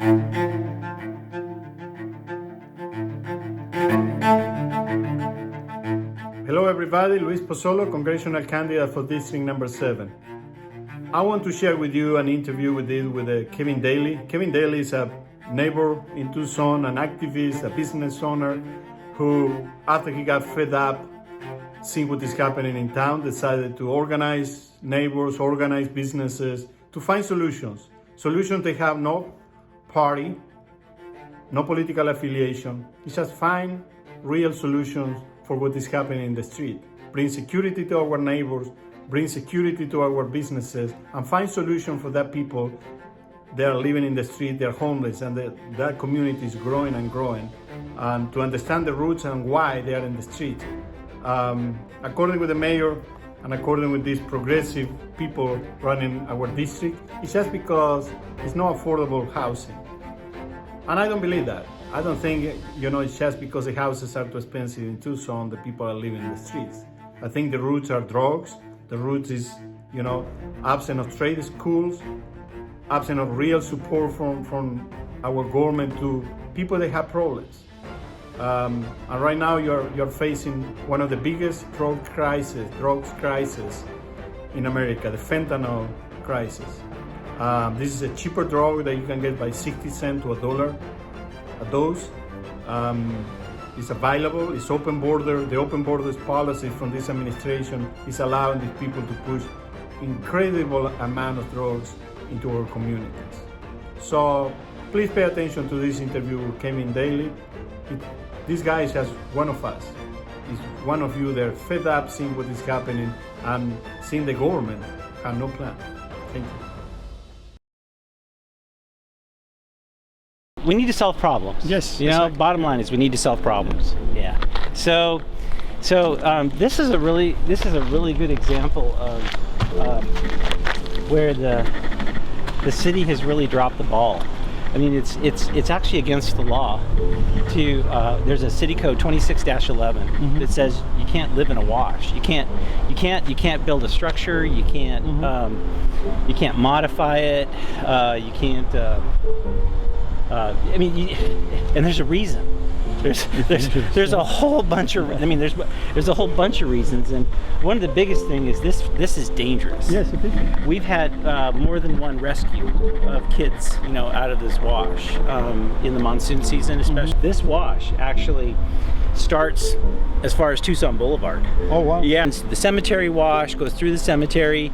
Hello everybody, Luis Pozzolo, congressional candidate for District number 7. I want to share with you an interview we did with Kevin Daly. Kevin Daly is a neighbor in Tucson, an activist, a business owner who, after he got fed up seeing what is happening in town, decided to organize neighbors, organize businesses to find solutions. Solutions that have no party, no political affiliation. It's just find real solutions for what is happening in the street. Bring security to our neighbors, bring security to our businesses, and find solutions for that people that are living in the street, they're homeless, and that community is growing and growing. And to understand the roots and why they are in the street. According with the mayor and according with these progressive people running our district, it's just because it's no affordable housing. And I don't believe that. I don't think, it's just because the houses are too expensive in Tucson that people are living in the streets. I think the roots are drugs. The roots is, absence of trade schools, absence of real support from our government to people that have problems. And right now you're facing one of the biggest drugs crisis in America, the fentanyl crisis. This is a cheaper drug that you can get by 60 cents to $1 a dose. It's available, it's open border. The open borders policy from this administration is allowing these people to push incredible amount of drugs into our communities. So please pay attention to this interview with Kevin Daly. This guy is just one of us. He's one of you that are fed up seeing what is happening and seeing the government have no plan. Thank you. We need to solve problems. Yes. Exactly. Bottom line is we need to solve problems. Yeah. So this is a really good example of where the city has really dropped the ball. I mean, it's actually against the law to there's a city code 26-11 that says you can't live in a wash. You can't build a structure. You can't modify it. You can't. And there's a reason. There's a whole bunch of. There's a whole bunch of reasons, and one of the biggest thing is this is dangerous. Yes, it is. We've had more than one rescue of kids, out of this wash in the monsoon season, especially. This wash actually starts as far as Tucson Boulevard. Oh wow! Yeah, the cemetery wash goes through the cemetery,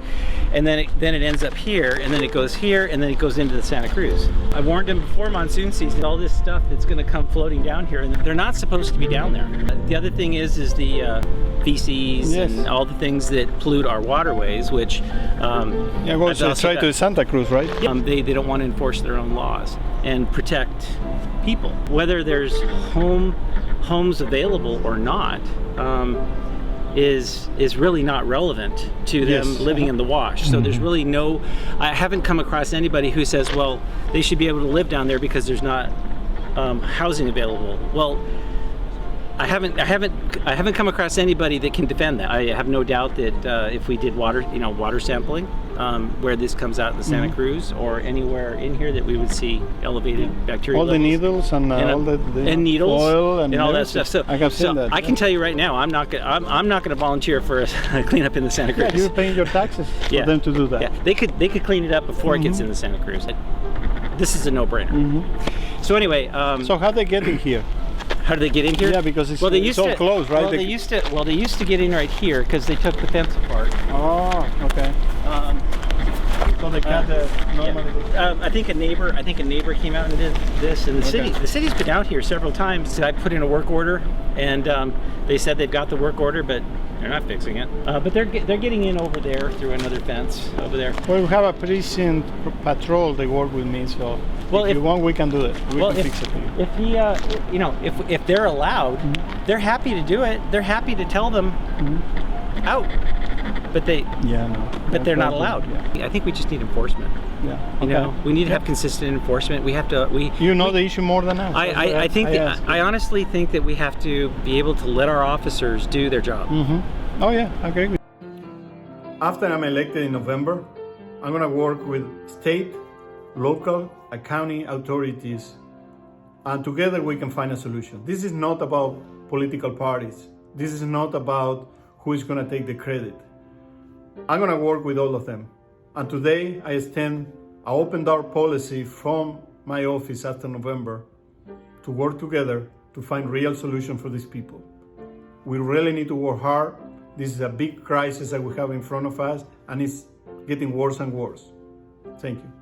and then it ends up here, and then it goes here, and then it goes into the Santa Cruz. I warned them before monsoon season, all this stuff that's going to come floating down here, and they're not supposed to be down there. The other thing is the feces and all the things that pollute our waterways, which goes straight to Santa Cruz, right? They don't want to enforce their own laws and protect people, whether there's homes available or not. Is really not relevant to them living in the wash. So there's really I haven't come across anybody who says, well, they should be able to live down there because there's not housing available. Well, I haven't come across anybody that can defend that. I have no doubt that if we did water sampling, where this comes out in the Santa Cruz or anywhere in here, that we would see elevated bacteria levels. The needles and all the needles oil and all that stuff. So I have seen that. I can tell you right now, I'm not going to volunteer for a cleanup in the Santa Cruz. Yeah, you're paying your taxes for them to do that. Yeah, they could clean it up before it gets in the Santa Cruz. This is a no-brainer. So anyway, so how they get in here? How do they get in here? Yeah, because it's all closed, right? They used to get in right here because they took the fence apart. Oh, okay. So they can't normally. I think a neighbor came out and did this, and the city's been out here several times. I put in a work order, and they said they've got the work order, but they're not fixing it. But they're getting in over there through another fence over there. Well, we have a precinct patrol. They work with me, so if you want, we can do it. We can fix it. If they're allowed, they're happy to do it. They're happy to tell them out. But they're not allowed. Yeah. I think we just need enforcement. Yeah. Okay. We need to have consistent enforcement. We have to. The issue more than us. I honestly think that we have to be able to let our officers do their job. Oh yeah, I agree with you. After I'm elected in November, I'm gonna work with state, local, county authorities, and together we can find a solution. This is not about political parties. This is not about who is going to take the credit. I'm going to work with all of them. And today I extend an open door policy from my office after November to work together to find real solution for these people. We really need to work hard. This is a big crisis that we have in front of us, and it's getting worse and worse. Thank you.